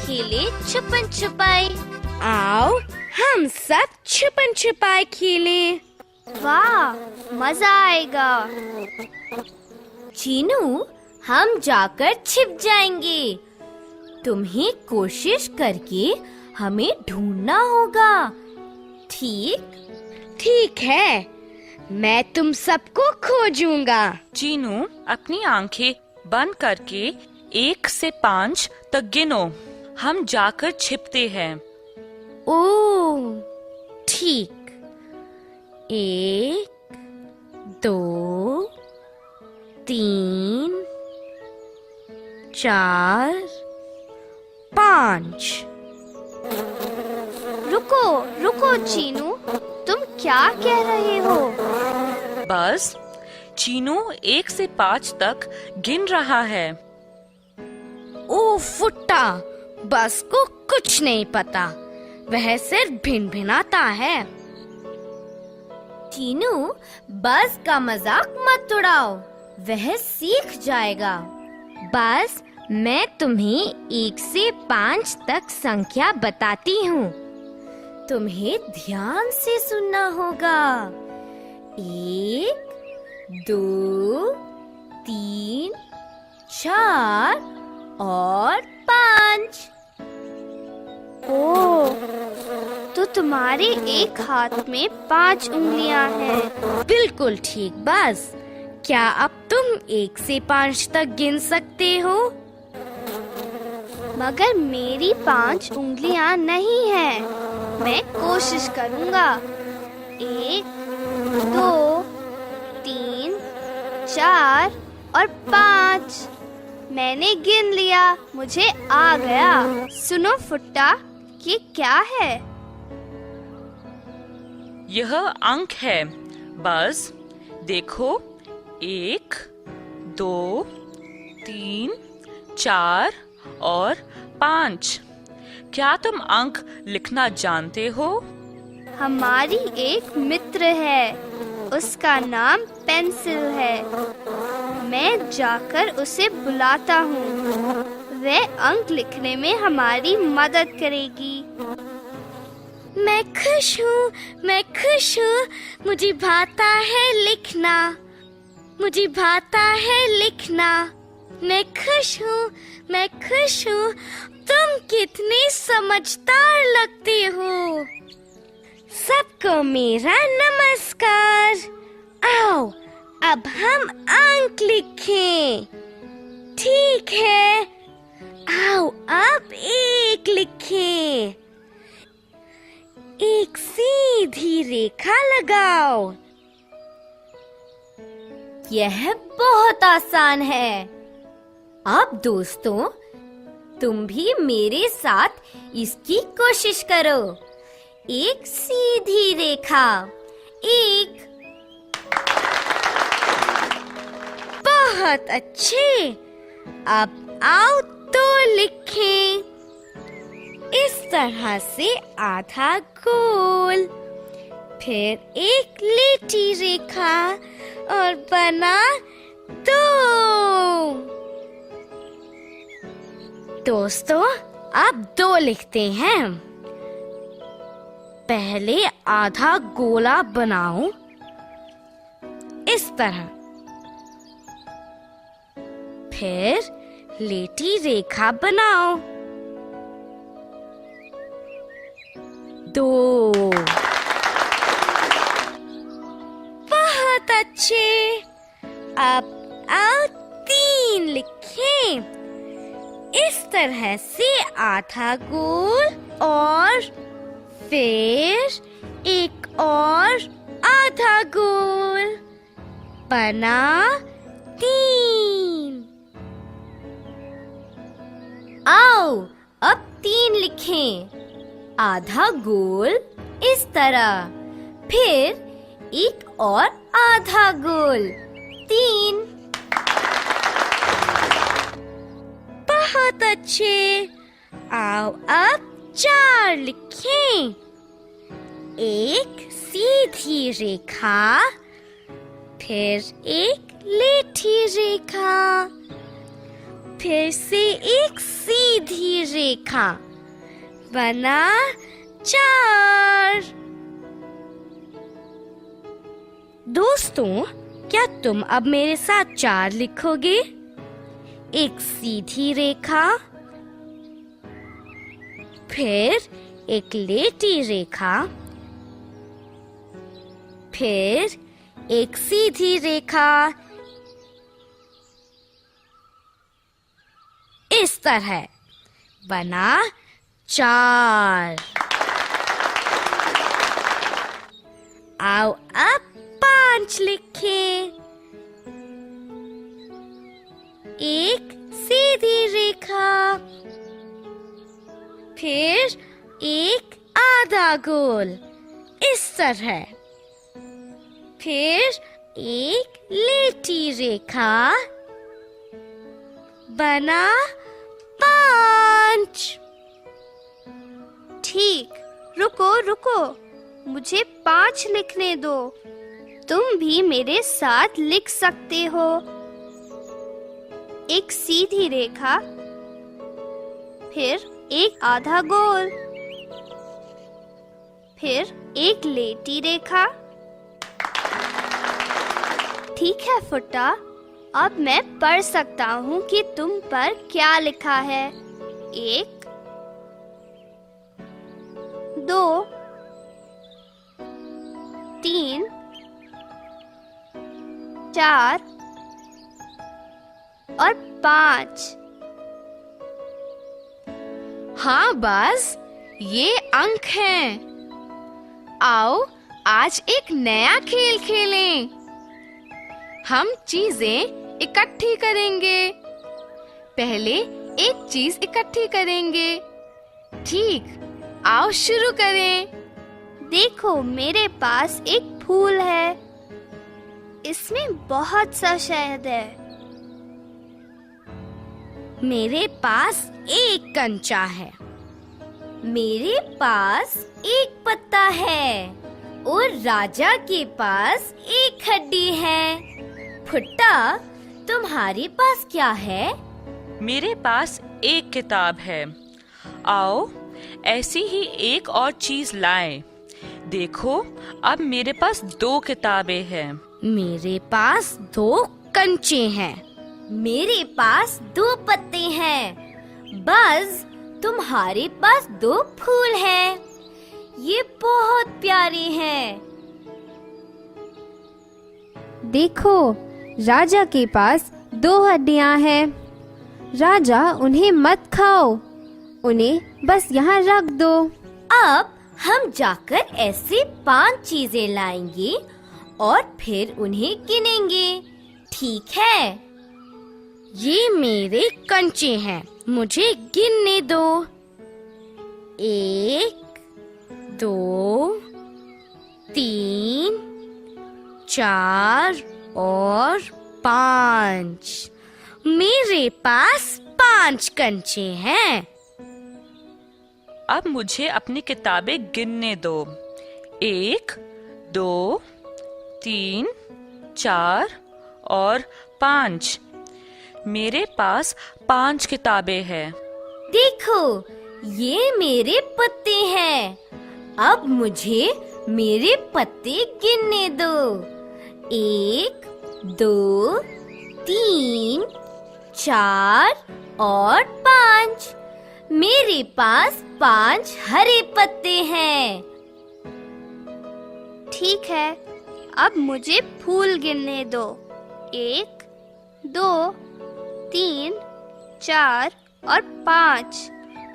खेले छुपन छुपाई। आओ हम सब छुपन छुपाई खेले। वाह, मजा आएगा। चीनू, हम जाकर छिप जाएंगे। तुम्हें कोशिश करके हमें ढूंढना होगा, ठीक है, मैं तुम सबको खोजूंगा। चीनू, अपनी आंखें बंद करके 1 से 5 तक गिनो। हम जाकर छिपते हैं। ओह, ठीक। 1, 2, 3, 4, 5। रुको चीनू, तुम क्या कह रहे हो? बस चीनू 1 से 5 तक गिन रहा है। ओ फुट्टा, बस को कुछ नहीं पता, वह सिर्फ भिनभिनाता है। चीनू, बस का मजाक मत उड़ाओ, वह सीख जाएगा। बस मैं तुम्हें 1 से 5 तक संख्या बताती हूँ। तुम्हें ध्यान से सुनना होगा। 1, 2, 3, 4 और 5। ओह, तो तुम्हारे एक हाथ में 5 उंगलियां हैं। बिल्कुल ठीक। बस क्या अब तुम 1 से 5 तक गिन सकते हो? मगर मेरी 5 उंगलियां नहीं हैं। मैं कोशिश करूंगा। 1, 2, 3, 4 और 5। मैंने गिन लिया, मुझे आ गया। सुनो फुट्टा, ये क्या है? यह अंक है। बस देखो, 1, 2, 3, 4 और 5। क्या तुम अंक लिखना जानते हो? हमारी एक मित्र है, उसका नाम पेंसिल है। मैं जाकर उसे बुलाता हूँ, वह अंक लिखने में हमारी मदद करेगी। मैं खुश हूँ, मुझे भाता है लिखना, मुझे भाता है लिखना। मैं खुश हूँ, तुम कितने समझदार लगते हो। सबको मेरा नमस्कार। आओ, अब हम अंक लिखें। ठीक है, आओ अब 1 लिखें। एक सीधी रेखा लगाओ। यह बहुत आसान है। अब दोस्तों, तुम भी मेरे साथ इसकी कोशिश करो। एक सीधी रेखा, 1। बहुत अच्छे। अब आओ 2 लिखें। इस तरह से आधा गोल, फिर एक लीटी रेखा और बना 2। दोस्तों, अब 2 लिखते हैं। पहले आधा गोला बनाओ, इस तरह। फिर लीटी रेखा बनाओ, 2। बहुत अच्छे। अब आओ 3 लिखें। इस तरह से आधा गोल और फिर एक और आधा गोल बना 3। आओ अब 3 लिखें। आधा गोल इस तरह, फिर एक और आधा गोल, 3। बहुत अच्छे। आओ अब 4 लिखें। एक सीधी रेखा, फिर एक लीठी रेखा, फिर से एक सीधी रेखा, बना 4। दोस्तों, क्या तुम अब मेरे साथ 4 लिखोगे? एक सीधी रेखा, फिर एक लेटी रेखा, फिर एक सीधी रेखा, इस तरह बना 4। आओ अब 5 लिखें। एक सीधी रेखा, फिर एक आधा गोल, इस तरह, फिर एक लेटी रेखा, बना 5। ठीक, रुको रुको, मुझे 5 लिखने दो। तुम भी मेरे साथ लिख सकते हो। एक सीधी रेखा, फिर एक आधा गोल, फिर एक लेटी रेखा। ठीक है फुट्टा, अब मैं पढ़ सकता हूँ कि तुम पर क्या लिखा है। 1 2 3 4 और 5। हाँ बाज, ये अंक हैं। आओ आज एक नया खेल खेलें। हम चीजें इकट्ठी करेंगे। पहले एक चीज इकट्ठी करेंगे। ठीक, आओ शुरू करें। देखो, मेरे पास एक फूल है। इसमें बहुत सा शहद है। मेरे पास एक कंचा है। मेरे पास एक पत्ता है और राजा के पास एक हड्डी है। फुट्टा, तुम्हारे पास क्या है? मेरे पास एक किताब है। आओ ऐसी ही एक और चीज लाएं। देखो, अब मेरे पास 2 किताबें हैं। मेरे पास 2 कंचे हैं। मेरे पास 2 पत्ते हैं। बस, तुम्हारे पास 2 फूल हैं। ये बहुत प्यारे हैं। देखो, राजा के पास 2 हड्डियां हैं। राजा उन्हें मत खाओ, उन्हें बस यहाँ रख दो। अब हम जाकर ऐसे 5 चीजें लाएंगे और फिर उन्हें गिनेंगे। ठीक है? ये मेरे कंचे हैं, मुझे गिनने दो। 1 2 3 4 और 5। मेरे पास 5 कंचे हैं। अब मुझे अपनी किताबें गिनने दो। 1 2 3 4 और 5। मेरे पास 5 किताबें हैं। देखो, ये मेरे पत्ते हैं। अब मुझे मेरे पत्ते गिनने दो। 1 2 3 4 और 5। मेरे पास 5 हरे पत्ते हैं। ठीक है, अब मुझे फूल गिनने दो। 1 2 3 4 और 5।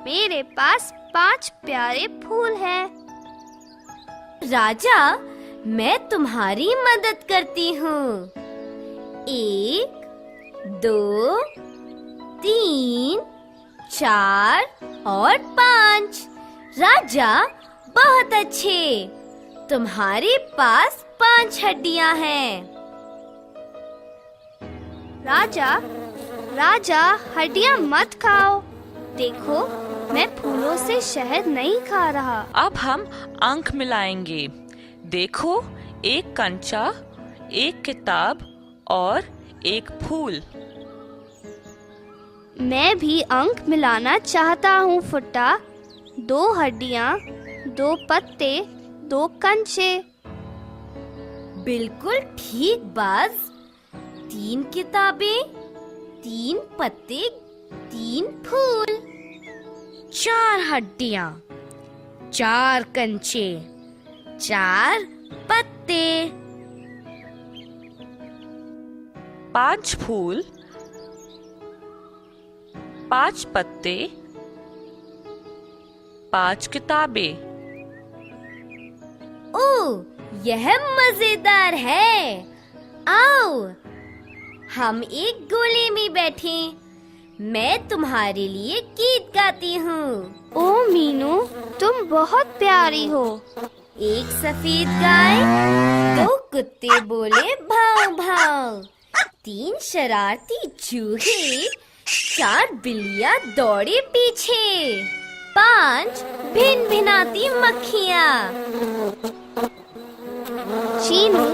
मेरे पास 5 प्यारे फूल हैं। राजा, मैं तुम्हारी मदद करती हूँ। 1 2 3 4 और 5। राजा, बहुत अच्छे। तुम्हारे पास 5 हड्डियां हैं। राजा, राजा, हड्डियां मत खाओ। देखो, मैं फूलों से शहद नहीं खा रहा। अब हम अंक मिलाएंगे। देखो, एक कंचा, एक किताब और एक फूल। मैं भी अंक मिलाना चाहता हूँ फुट्टा। 2 हड्डियाँ, 2 पत्ते, 2 कंचे। बिल्कुल ठीक बाज। 3 किताबें, 3 पत्ते, 3 फूल। 4 हड्डियाँ, 4 कंचे, 4 पत्ते। 5 फूल, 5 पत्ते, 5 किताबें। ओह, यह मजेदार है। आओ हम एक गोले में बैठे। मैं तुम्हारे लिए गीत गाती हूँ। ओ मीनू, तुम बहुत प्यारी हो। एक सफेद गाय, 2 कुत्ते बोले भाव भाव। 3 शरारती चूहे, 4 बिल्लियाँ दौड़े पीछे। 5 भिन भिनाती मक्खियाँ। चीनू,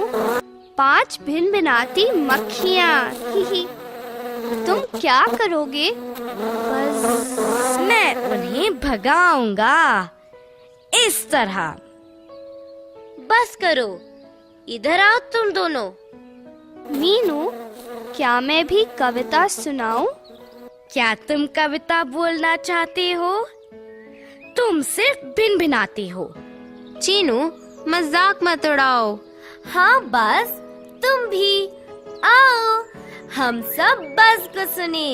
5 भिनभिनाती मक्खियाँ। ही। तुम क्या करोगे? बस मैं उन्हें भगाऊंगा इस तरह। बस करो, इधर आओ तुम दोनों। मीनू, क्या मैं भी कविता सुनाऊं? क्या तुम कविता बोलना चाहते हो? तुम सिर्फ भिनभिनाते हो। चीनू, मजाक मत उड़ाओ। हाँ बस, तुम भी आओ, हम सब बस को सुने।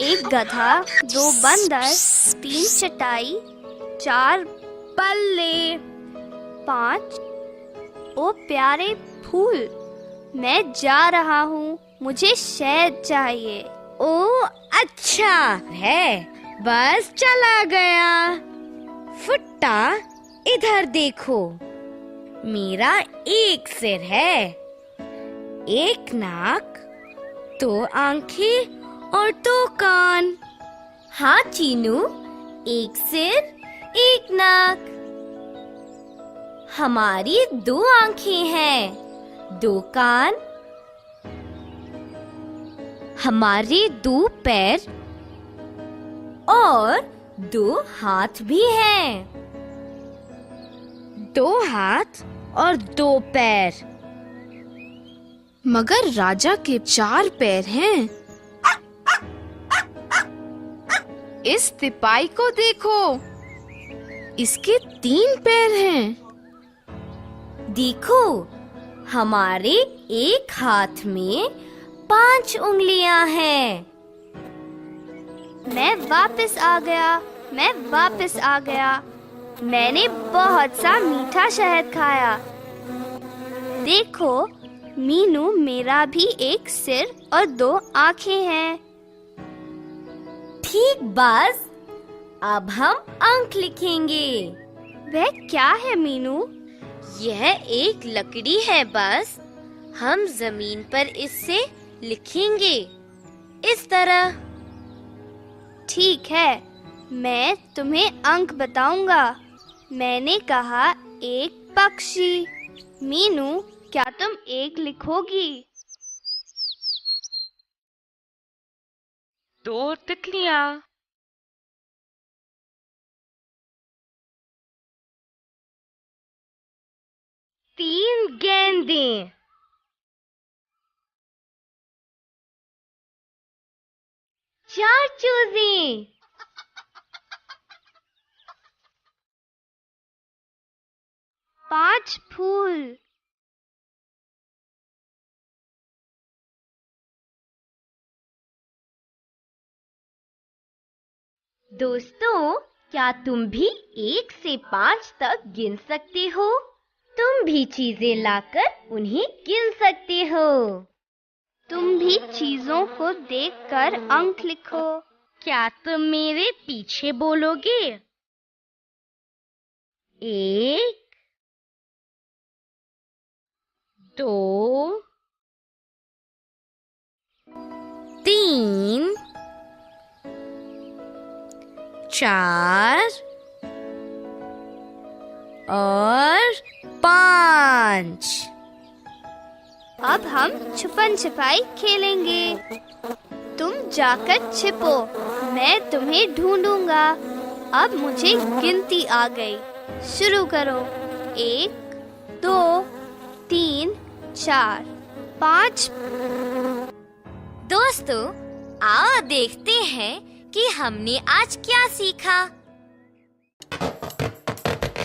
1 गधा, 2 बंदर, 3 चटाई, 4 बल्ले, 5 ओ प्यारे फूल। मैं जा रहा हूँ, मुझे शहद चाहिए। ओ अच्छा है, बस चला गया। फुट्टा, इधर देखो। मेरा एक सिर है, एक नाक, 2 आंखें और 2 कान। हाँ चीनू, एक सिर, एक नाक। हमारी 2 आंखें हैं, 2 कान। हमारे 2 पैर और 2 हाथ भी हैं। 2 हाथ और 2 पैर। मगर राजा के 4 पैर हैं। इस सिपाही को देखो, इसके 3 पैर हैं। देखो, हमारे एक हाथ में 5 उंगलियां हैं। मैं वापस आ गया, मैं वापस आ गया। मैंने बहुत सा मीठा शहद खाया। देखो मीनू, मेरा भी एक सिर और 2 आंखें हैं। ठीक बाज, अब हम अंक लिखेंगे। वह क्या है मीनू? यह एक लकड़ी है बस। हम जमीन पर इससे लिखेंगे इस तरह। ठीक है, मैं तुम्हें अंक बताऊंगा। मैंने कहा 1 पक्षी। मीनू, क्या तुम 1 लिखोगी? 2 तितलियाँ, 3 गेंदें, 4 चूजे, 5 फूल, 'दोस्तों, क्या तुम भी 1 से 5 तक गिन सकते हो? तुम भी चीजें लाकर उन्हें गिन सकते हो। तुम भी चीजों को देखकर अंक लिखो। क्या तुम मेरे पीछे बोलोगे? 1, 2, 3, 4 और 5। अब हम छुपन छिपाई खेलेंगे। तुम जाकर छिपो, मैं तुम्हें ढूंढूंगा। अब मुझे गिनती आ गई, शुरू करो। 1 2 3 4 5। दोस्तों, आओ देखते हैं कि हमने आज क्या सीखा।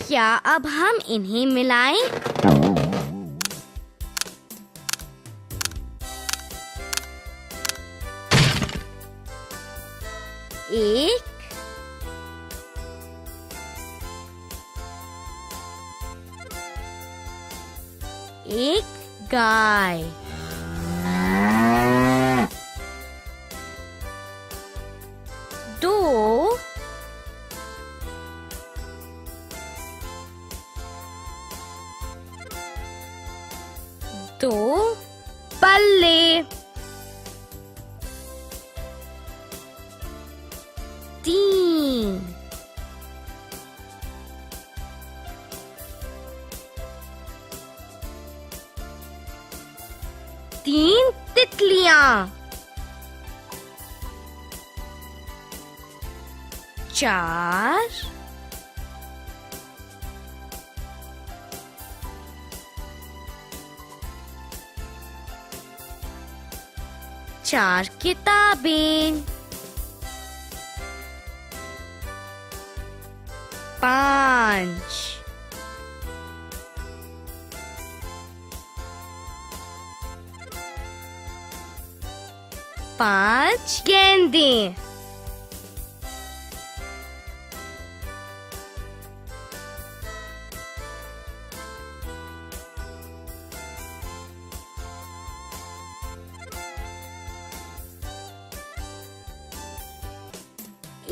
क्या अब हम इन्हें मिलाएं? एक, एक गाय, दो, दो बल्ले, तीन, तीन तितलियां, चार, चार किताबें, पांच, पांच गेंदें,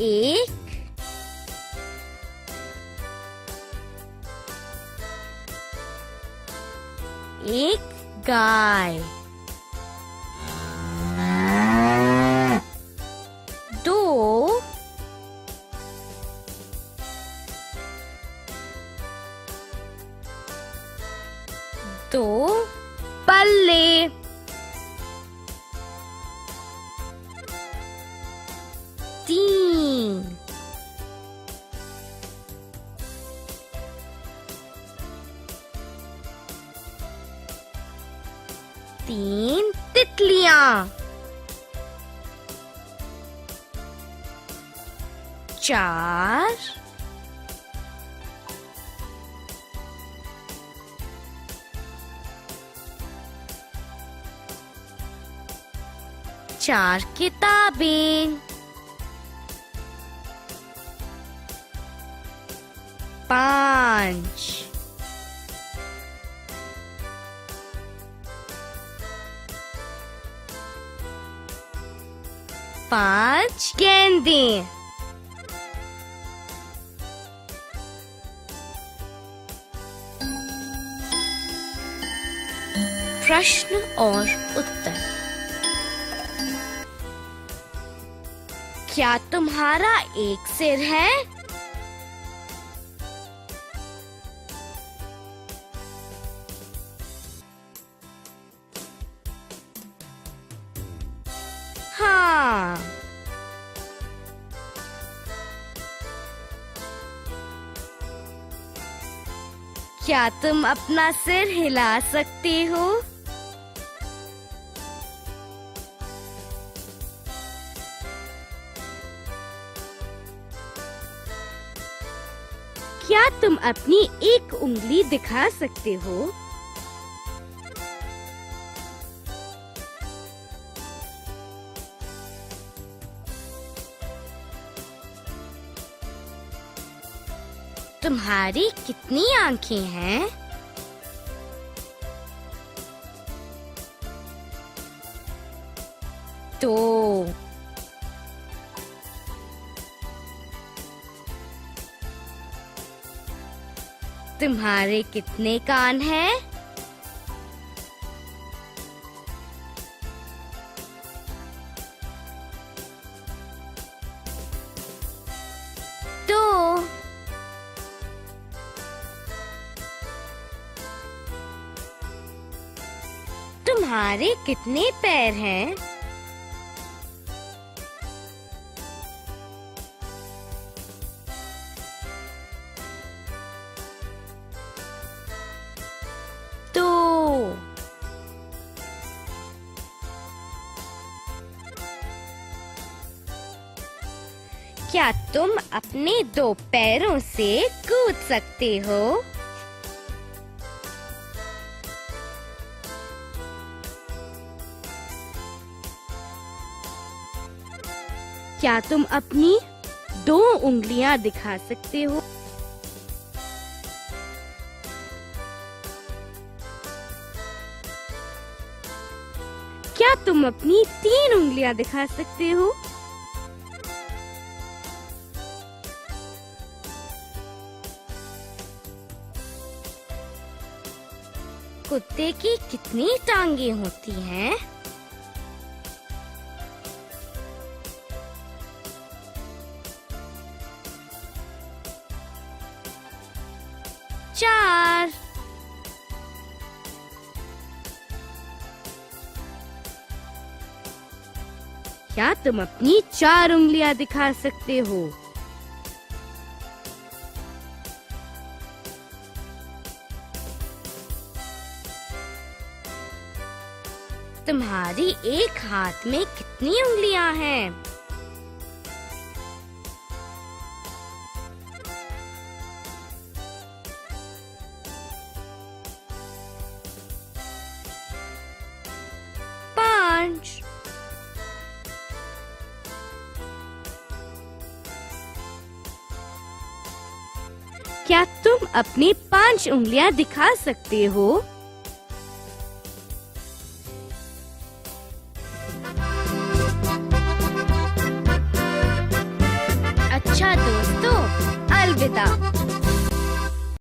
एक, एक गाय, दो, दो बल्ले, तीन, तीन तितलियां, चार, चार किताबें, पांच, पांच गेंदें, प्रश्न और उत्तर। क्या तुम्हारा एक सिर है? हाँ। क्या तुम अपना सिर हिला सकते हो? क्या तुम अपनी एक उंगली दिखा सकते हो? तुम्हारी कितनी आंखें हैं? दो। तुम्हारे कितने कान हैं? दो। तुम्हारे कितने पैर हैं? क्या तुम अपने 2 पैरों से कूद सकते हो? क्या तुम अपनी 2 उंगलियां दिखा सकते हो? क्या तुम अपनी 3 उंगलियां दिखा सकते हो? कुत्ते की कितनी टांगे होती हैं? 4। क्या तुम अपनी 4 उंगलियां दिखा सकते हो? तुम्हारी एक हाथ में कितनी उंगलियां हैं? 5। क्या तुम अपनी 5 उंगलियां दिखा सकते हो? अच्छा दोस्तों, अलविदा।